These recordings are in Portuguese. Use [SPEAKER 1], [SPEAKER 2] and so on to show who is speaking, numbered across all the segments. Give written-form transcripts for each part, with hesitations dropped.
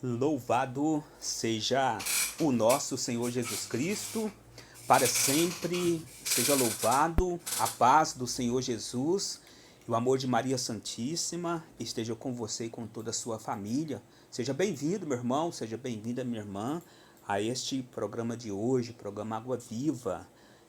[SPEAKER 1] Louvado seja o nosso Senhor Jesus Cristo, para sempre seja louvado. A paz do Senhor Jesus e o amor de Maria Santíssima esteja com você e com toda a sua família. Seja bem-vindo, meu irmão, seja bem-vinda, minha irmã, a este programa de hoje, programa Água Viva.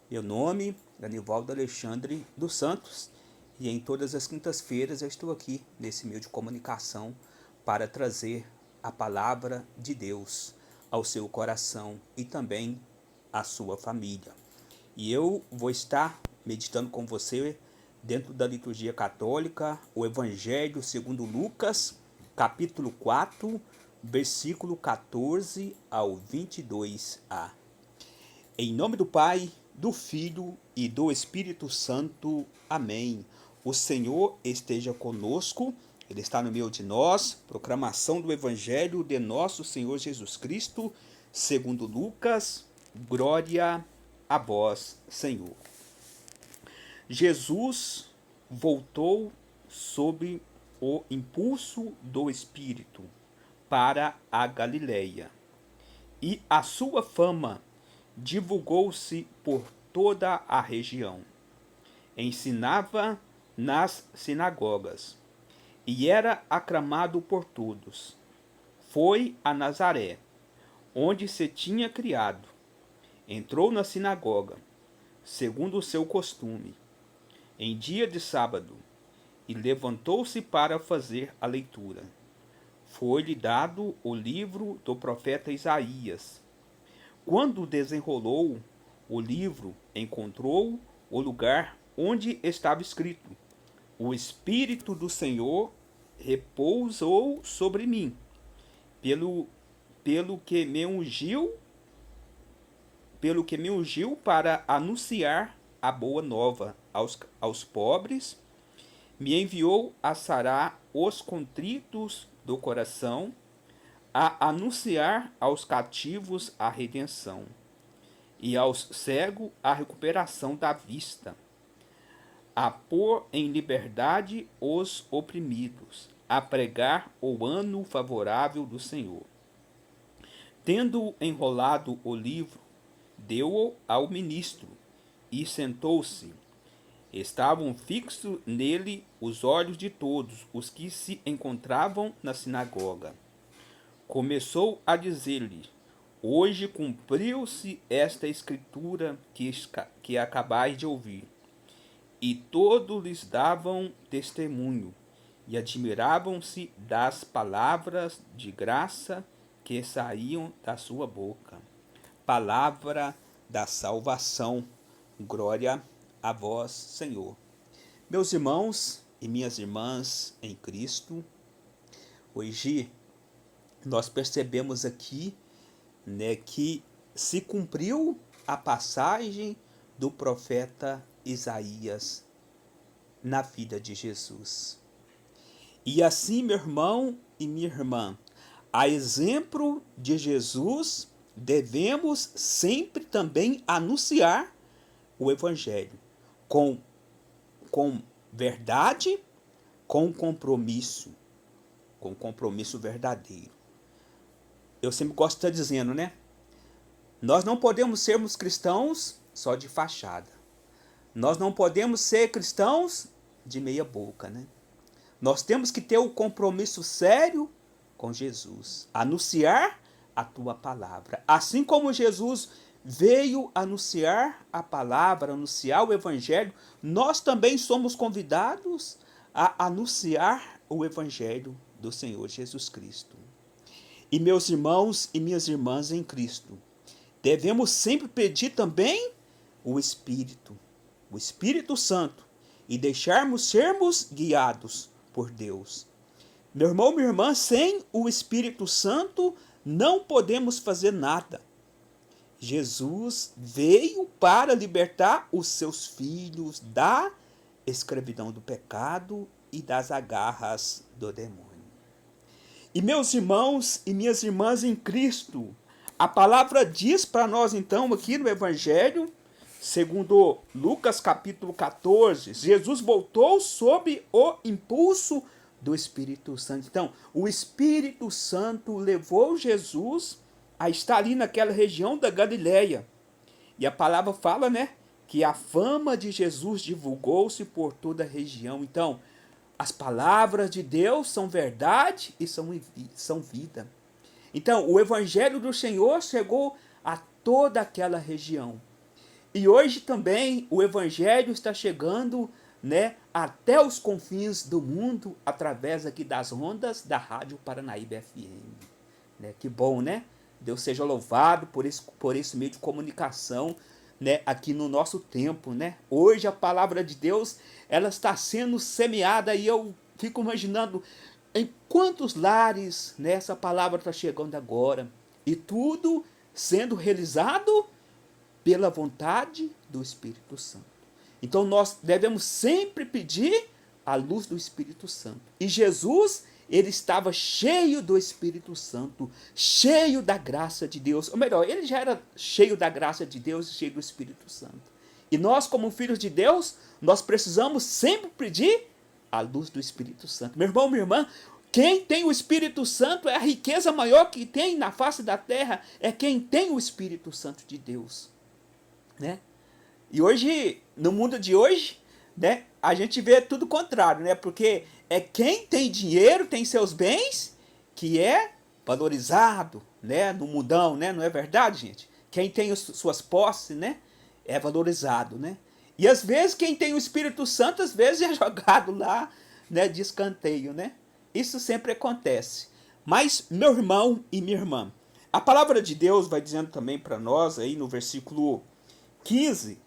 [SPEAKER 1] Meu nome é Anivaldo Alexandre dos Santos e em todas as quintas-feiras eu estou aqui nesse meio de comunicação para trazer a palavra de Deus ao seu coração e também à sua família. E eu vou estar meditando com você dentro da liturgia católica o Evangelho segundo Lucas, capítulo 4, versículo 14 ao 22a. Em nome do Pai, do Filho e do Espírito Santo. Amém. O Senhor esteja conosco. Ele está no meio de nós. Proclamação do Evangelho de nosso Senhor Jesus Cristo, segundo Lucas. Glória a vós, Senhor. Jesus voltou sob o impulso do Espírito para a Galileia, e a sua fama divulgou-se por toda a região. Ensinava nas sinagogas e era aclamado por todos. Foi a Nazaré, onde se tinha criado. Entrou na sinagoga, segundo o seu costume, em dia de sábado, e levantou-se para fazer a leitura. Foi-lhe dado o livro do profeta Isaías. Quando desenrolou o livro, encontrou o lugar onde estava escrito: O Espírito do Senhor repousou sobre mim, pelo que me ungiu para anunciar a boa nova aos pobres, me enviou a sarar os contritos do coração, a anunciar aos cativos a redenção, e aos cegos a recuperação da vista, a pôr em liberdade os oprimidos, a pregar o ano favorável do Senhor. Tendo enrolado o livro, deu-o ao ministro e sentou-se. Estavam fixos nele os olhos de todos os que se encontravam na sinagoga. Começou a dizer-lhe: Hoje cumpriu-se esta escritura que acabais de ouvir. E todos lhes davam testemunho e admiravam-se das palavras de graça que saíam da sua boca. Palavra da salvação. Glória a vós, Senhor. Meus irmãos e minhas irmãs em Cristo, hoje nós percebemos aqui, que se cumpriu a passagem do profeta Isaías na vida de Jesus. E assim, meu irmão e minha irmã, a exemplo de Jesus, devemos sempre também anunciar o Evangelho com verdade, com compromisso verdadeiro. Eu sempre gosto de estar dizendo, Nós não podemos sermos cristãos só de fachada. Nós não podemos ser cristãos de meia boca, Nós temos que ter o compromisso sério com Jesus. Anunciar a tua palavra. Assim como Jesus veio anunciar a palavra, anunciar o Evangelho, nós também somos convidados a anunciar o Evangelho do Senhor Jesus Cristo. E meus irmãos e minhas irmãs em Cristo, devemos sempre pedir também o Espírito Santo, e deixarmos sermos guiados por Deus. Meu irmão, minha irmã, sem o Espírito Santo não podemos fazer nada. Jesus veio para libertar os seus filhos da escravidão do pecado e das agarras do demônio. E meus irmãos e minhas irmãs em Cristo, a palavra diz para nós então aqui no Evangelho, segundo Lucas capítulo 14, Jesus voltou sob o impulso do Espírito Santo. Então, o Espírito Santo levou Jesus a estar ali naquela região da Galileia. E a palavra fala, né, que a fama de Jesus divulgou-se por toda a região. Então, as palavras de Deus são verdade e são vida. Então, o Evangelho do Senhor chegou a toda aquela região. E hoje também o Evangelho está chegando, né, até os confins do mundo através aqui das ondas da Rádio Paranaíba FM. Né? Que bom, né? Deus seja louvado por esse meio de comunicação, né, aqui no nosso tempo, né? Hoje a palavra de Deus, ela está sendo semeada e eu fico imaginando em quantos lares, né, essa palavra está chegando agora. E tudo sendo realizado pela vontade do Espírito Santo. Então nós devemos sempre pedir a luz do Espírito Santo. E Jesus, ele estava cheio do Espírito Santo, cheio da graça de Deus. Ou melhor, ele já era cheio da graça de Deus e cheio do Espírito Santo. E nós, como filhos de Deus, nós precisamos sempre pedir a luz do Espírito Santo. Meu irmão, minha irmã, quem tem o Espírito Santo é a riqueza maior que tem na face da terra, é quem tem o Espírito Santo de Deus. Né? E hoje, no mundo de hoje, né, a gente vê tudo o contrário, né? Porque é quem tem dinheiro, tem seus bens, que é valorizado, né, no mundão, né? Não é verdade, gente? Quem tem suas posses, né, é valorizado, né? E às vezes quem tem o Espírito Santo, às vezes é jogado lá, né, de escanteio, né? Isso sempre acontece. Mas, meu irmão e minha irmã, a palavra de Deus vai dizendo também para nós, aí no versículo 15,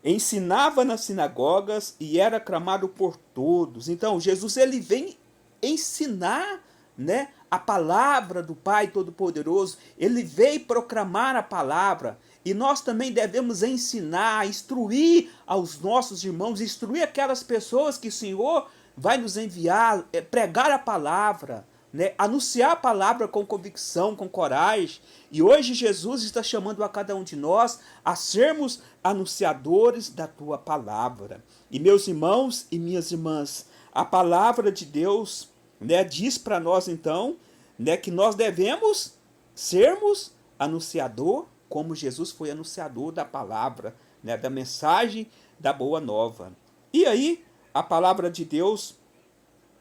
[SPEAKER 1] ensinava nas sinagogas e era aclamado por todos. Então, Jesus, ele vem ensinar, né, a palavra do Pai Todo-Poderoso. Ele veio proclamar a palavra. E nós também devemos ensinar, instruir aos nossos irmãos, instruir aquelas pessoas que o Senhor vai nos enviar, pregar a palavra, né? Anunciar a palavra com convicção, com coragem. E hoje Jesus está chamando a cada um de nós a sermos anunciadores da tua palavra. E meus irmãos e minhas irmãs, a palavra de Deus, né, diz para nós então, né, que nós devemos sermos anunciador, como Jesus foi anunciador da palavra, né, da mensagem da boa nova. E aí a palavra de Deus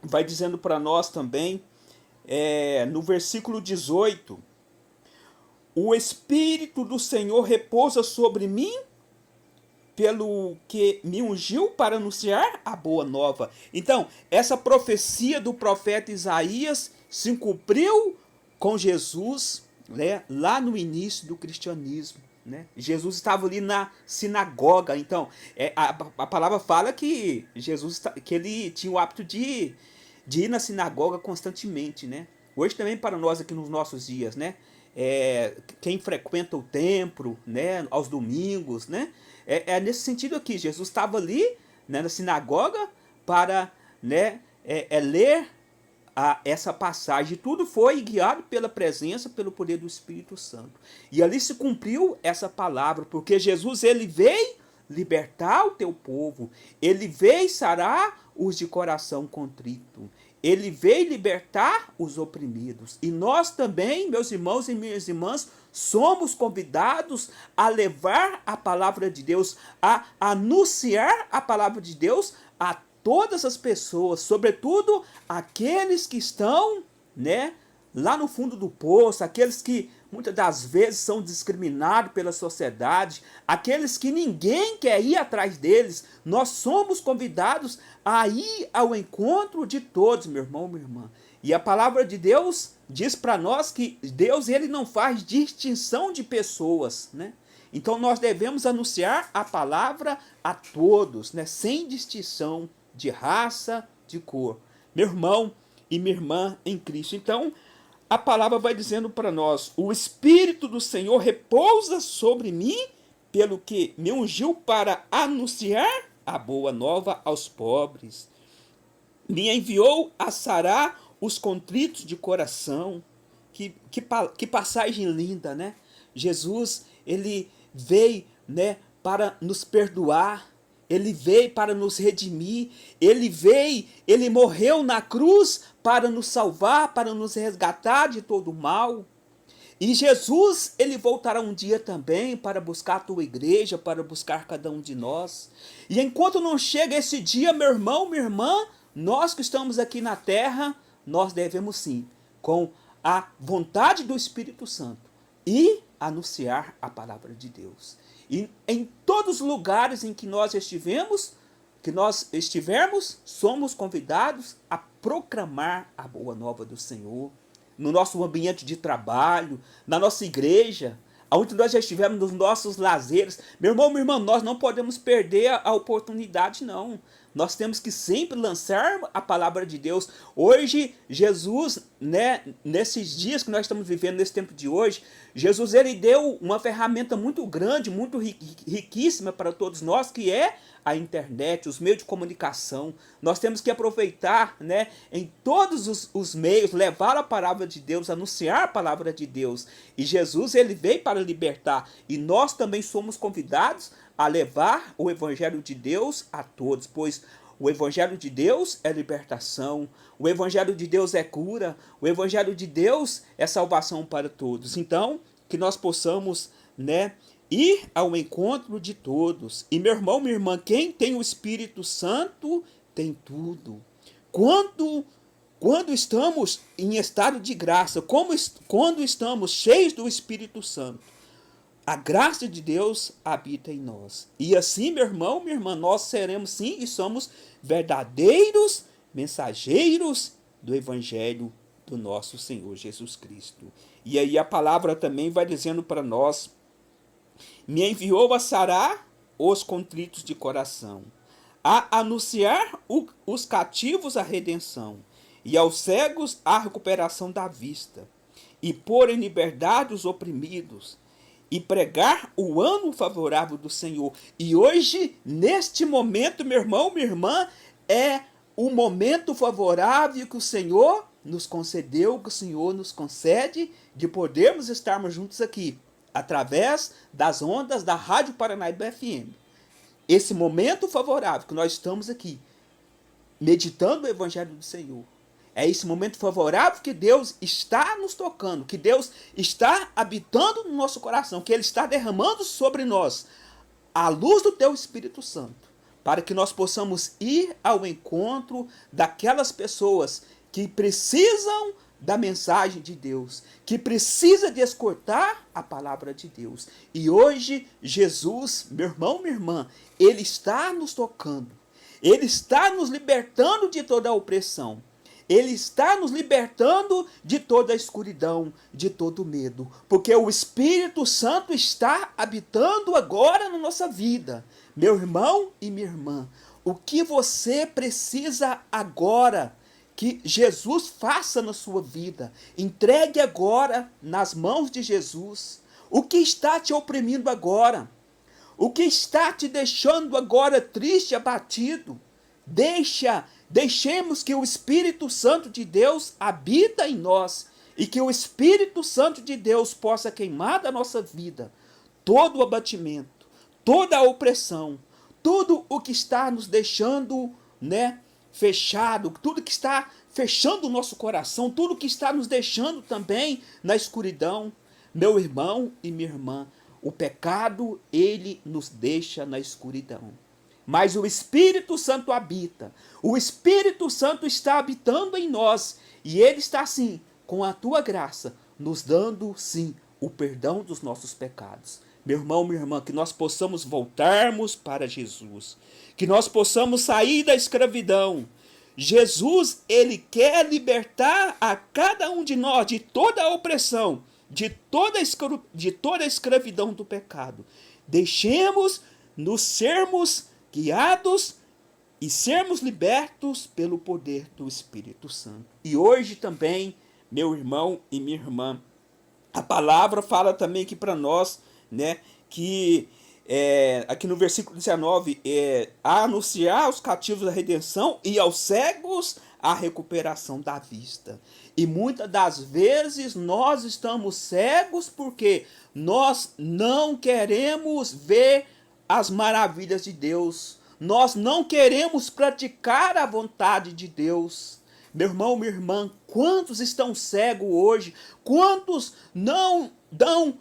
[SPEAKER 1] vai dizendo para nós também, no versículo 18, o Espírito do Senhor repousa sobre mim, pelo que me ungiu para anunciar a boa nova. Então, essa profecia do profeta Isaías se cumpriu com Jesus, né, lá no início do cristianismo. Né? Jesus estava ali na sinagoga. Então, a palavra fala que Jesus, que ele tinha o hábito de ir na sinagoga constantemente, né? Hoje também para nós aqui nos nossos dias, né? Quem frequenta o templo, né, aos domingos, né? Nesse sentido aqui, Jesus estava ali, né, na sinagoga para, né, ler essa passagem. Tudo foi guiado pela presença, pelo poder do Espírito Santo. E ali se cumpriu essa palavra, porque Jesus, ele veio libertar o teu povo, ele veio sarar os de coração contrito, ele veio libertar os oprimidos. E nós também, meus irmãos e minhas irmãs, somos convidados a levar a palavra de Deus, a anunciar a palavra de Deus a todas as pessoas, sobretudo aqueles que estão, né, lá no fundo do poço, aqueles que muitas das vezes são discriminados pela sociedade, aqueles que ninguém quer ir atrás deles. Nós somos convidados a ir ao encontro de todos, meu irmão, minha irmã. E a palavra de Deus diz para nós que Deus, ele não faz distinção de pessoas, né? Então nós devemos anunciar a palavra a todos, né, sem distinção de raça, de cor. Meu irmão e minha irmã em Cristo. Então, a palavra vai dizendo para nós, o Espírito do Senhor repousa sobre mim, pelo que me ungiu para anunciar a boa nova aos pobres. Me enviou a sarar os contritos de coração. Que passagem linda, né? Jesus, ele veio, né, para nos perdoar. Ele veio para nos redimir, ele morreu na cruz para nos salvar, para nos resgatar de todo o mal. E Jesus, ele voltará um dia também para buscar a tua igreja, para buscar cada um de nós. E enquanto não chega esse dia, meu irmão, minha irmã, nós que estamos aqui na terra, nós devemos sim, com a vontade do Espírito Santo, ir anunciar a palavra de Deus. E em todos os lugares em que nós estivermos, somos convidados a proclamar a boa nova do Senhor, no nosso ambiente de trabalho, na nossa igreja, onde nós já estivemos nos nossos lazeres. Meu irmão, minha irmã, nós não podemos perder a oportunidade, não. Nós temos que sempre lançar a palavra de Deus. Hoje, Jesus, né, nesses dias que nós estamos vivendo, nesse tempo de hoje, Jesus, ele deu uma ferramenta muito grande, muito riquíssima para todos nós, que é a internet, os meios de comunicação. Nós temos que aproveitar, né, em todos os meios, levar a palavra de Deus, anunciar a palavra de Deus. E Jesus, ele veio para libertar. E nós também somos convidados a levar o evangelho de Deus a todos, pois o evangelho de Deus é libertação, o evangelho de Deus é cura, o evangelho de Deus é salvação para todos. Então, que nós possamos, né, ir ao encontro de todos. E meu irmão, minha irmã, quem tem o Espírito Santo tem tudo. Quando estamos em estado de graça, quando estamos cheios do Espírito Santo, a graça de Deus habita em nós. E assim, meu irmão, minha irmã, nós seremos sim e somos verdadeiros mensageiros do Evangelho do nosso Senhor Jesus Cristo. E aí a palavra também vai dizendo para nós: me enviou a sarar os contritos de coração, a anunciar os cativos a redenção, e aos cegos a recuperação da vista, e pôr em liberdade os oprimidos, e pregar o ano favorável do Senhor. E hoje, neste momento, meu irmão, minha irmã, é o momento favorável que o Senhor nos concedeu, que o Senhor nos concede, de podermos estarmos juntos aqui, através das ondas da Rádio Paranaíba FM. Esse momento favorável que nós estamos aqui, meditando o Evangelho do Senhor, é esse momento favorável que Deus está nos tocando, que Deus está habitando no nosso coração, que Ele está derramando sobre nós a luz do Teu Espírito Santo, para que nós possamos ir ao encontro daquelas pessoas que precisam da mensagem de Deus, que precisa de escutar a palavra de Deus. E hoje, Jesus, meu irmão, minha irmã, Ele está nos tocando, Ele está nos libertando de toda a opressão. Ele está nos libertando de toda a escuridão, de todo medo, porque o Espírito Santo está habitando agora na nossa vida. Meu irmão e minha irmã, o que você precisa agora que Jesus faça na sua vida? Entregue agora nas mãos de Jesus. O que está te oprimindo agora? O que está te deixando agora triste, abatido? Deixemos que o Espírito Santo de Deus habita em nós e que o Espírito Santo de Deus possa queimar da nossa vida todo o abatimento, toda a opressão, tudo o que está nos deixando, né, fechado, tudo que está fechando o nosso coração, tudo que está nos deixando também na escuridão. Meu irmão e minha irmã, o pecado, ele nos deixa na escuridão. Mas o Espírito Santo habita. O Espírito Santo está habitando em nós. E Ele está, sim, com a tua graça, nos dando, sim, o perdão dos nossos pecados. Meu irmão, minha irmã, que nós possamos voltarmos para Jesus. Que nós possamos sair da escravidão. Jesus, Ele quer libertar a cada um de nós de toda a opressão, de toda a escravidão do pecado. Deixemos nos sermos guiados e sermos libertos pelo poder do Espírito Santo. E hoje também, meu irmão e minha irmã, a palavra fala também aqui para nós, né, que aqui no versículo 19, a anunciar aos cativos a redenção e aos cegos a recuperação da vista. E muitas das vezes nós estamos cegos porque nós não queremos ver as maravilhas de Deus. nós não queremos praticar a vontade de Deus. Meu irmão, minha irmã, quantos estão cegos hoje? Quantos não dão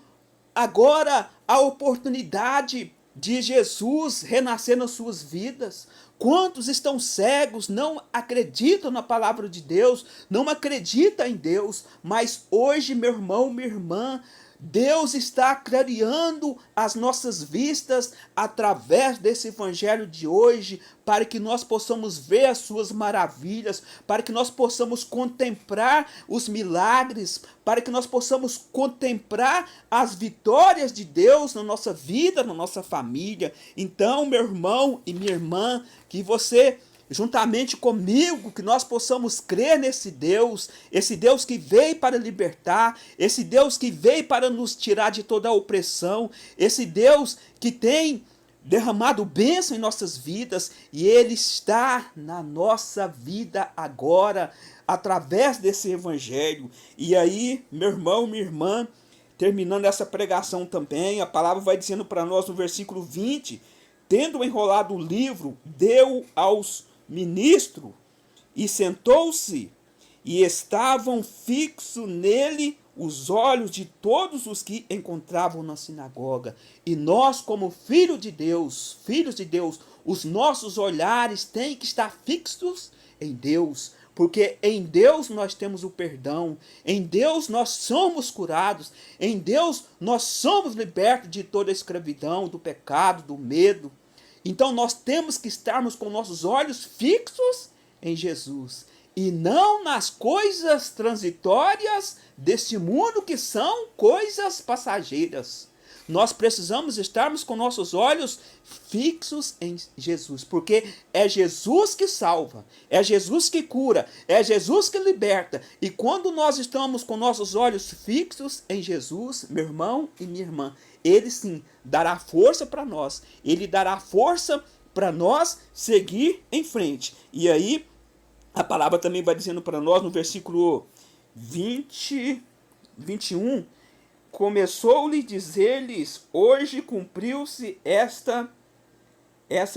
[SPEAKER 1] agora a oportunidade de Jesus renascer nas suas vidas? Quantos estão cegos, não acreditam na palavra de Deus, não acreditam em Deus, mas hoje, meu irmão, minha irmã, Deus está clareando as nossas vistas através desse evangelho de hoje, para que nós possamos ver as suas maravilhas, para que nós possamos contemplar os milagres, para que nós possamos contemplar as vitórias de Deus na nossa vida, na nossa família. Então, meu irmão e minha irmã, que você, juntamente comigo, que nós possamos crer nesse Deus, esse Deus que veio para libertar, esse Deus que veio para nos tirar de toda a opressão, esse Deus que tem derramado bênção em nossas vidas, e Ele está na nossa vida agora, através desse evangelho. E aí, meu irmão, minha irmã, terminando essa pregação também, a palavra vai dizendo para nós no versículo 20, tendo enrolado o livro, deu aos ministro, e sentou-se, e estavam fixos nele os olhos de todos os que encontravam na sinagoga. E nós, como filhos de Deus, os nossos olhares têm que estar fixos em Deus, porque em Deus nós temos o perdão, em Deus nós somos curados, em Deus nós somos libertos de toda a escravidão, do pecado, do medo. Então nós temos que estarmos com nossos olhos fixos em Jesus, e não nas coisas transitórias deste mundo, que são coisas passageiras. Nós precisamos estarmos com nossos olhos fixos em Jesus, porque é Jesus que salva, é Jesus que cura, é Jesus que liberta. E quando nós estamos com nossos olhos fixos em Jesus, meu irmão e minha irmã, Ele sim dará força para nós, Ele dará força para nós seguir em frente. E aí, a palavra também vai dizendo para nós no versículo 21, começou-lhe dizer-lhes, hoje cumpriu-se essa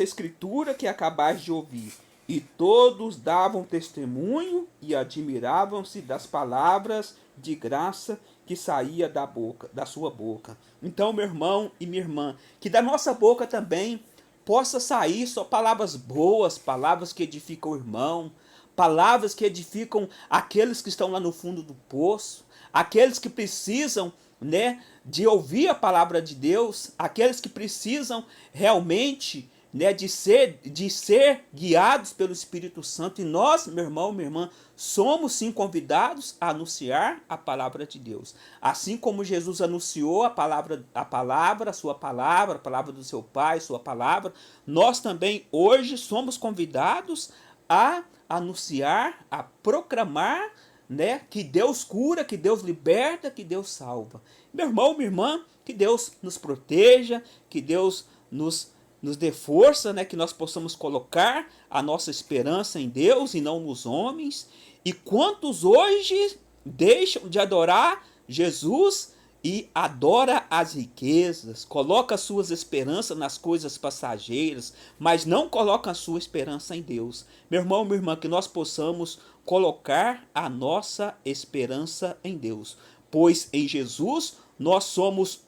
[SPEAKER 1] escritura que acabais de ouvir. E todos davam testemunho e admiravam-se das palavras de graça que saía da sua boca. Então, meu irmão e minha irmã, que da nossa boca também possa sair só palavras boas, palavras que edificam o irmão, palavras que edificam aqueles que estão lá no fundo do poço, aqueles que precisam, de ouvir a palavra de Deus, aqueles que precisam realmente, de ser guiados pelo Espírito Santo. E nós, meu irmão, minha irmã, somos sim convidados a anunciar a palavra de Deus. Assim como Jesus anunciou a sua palavra, a palavra do seu Pai, sua palavra, nós também hoje somos convidados a anunciar, a proclamar, que Deus cura, que Deus liberta, que Deus salva. Meu irmão, minha irmã, que Deus nos proteja, que Deus nos dê força, que nós possamos colocar a nossa esperança em Deus e não nos homens. E quantos hoje deixam de adorar Jesus e adora as riquezas, coloca suas esperanças nas coisas passageiras, mas não coloca a sua esperança em Deus. Meu irmão, minha irmã, que nós possamos colocar a nossa esperança em Deus, pois em Jesus nós somos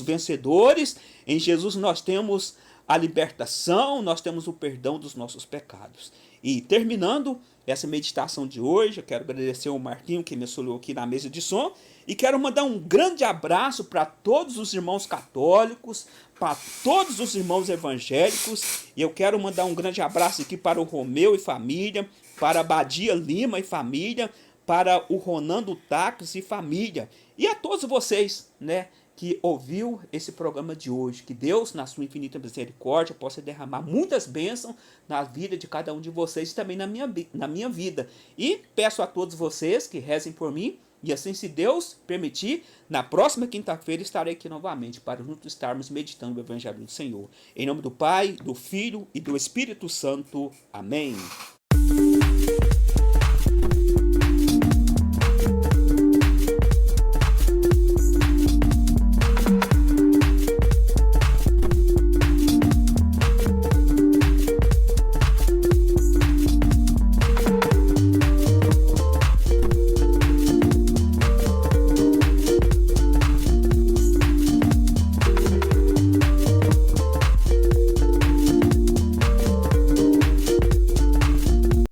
[SPEAKER 1] vencedores, em Jesus nós temos a libertação, nós temos o perdão dos nossos pecados. E terminando essa meditação de hoje, eu quero agradecer ao Marquinho que me auxiliou aqui na mesa de som, e quero mandar um grande abraço para todos os irmãos católicos, para todos os irmãos evangélicos, e eu quero mandar um grande abraço aqui para o Romeu e família, para a Badia Lima e família, para o Ronando Taques e família, e a todos vocês, que ouviu esse programa de hoje. Que Deus, na sua infinita misericórdia, possa derramar muitas bênçãos na vida de cada um de vocês e também na minha vida. E peço a todos vocês que rezem por mim, e assim, se Deus permitir, na próxima quinta-feira estarei aqui novamente para juntos estarmos meditando o Evangelho do Senhor. Em nome do Pai, do Filho e do Espírito Santo. Amém.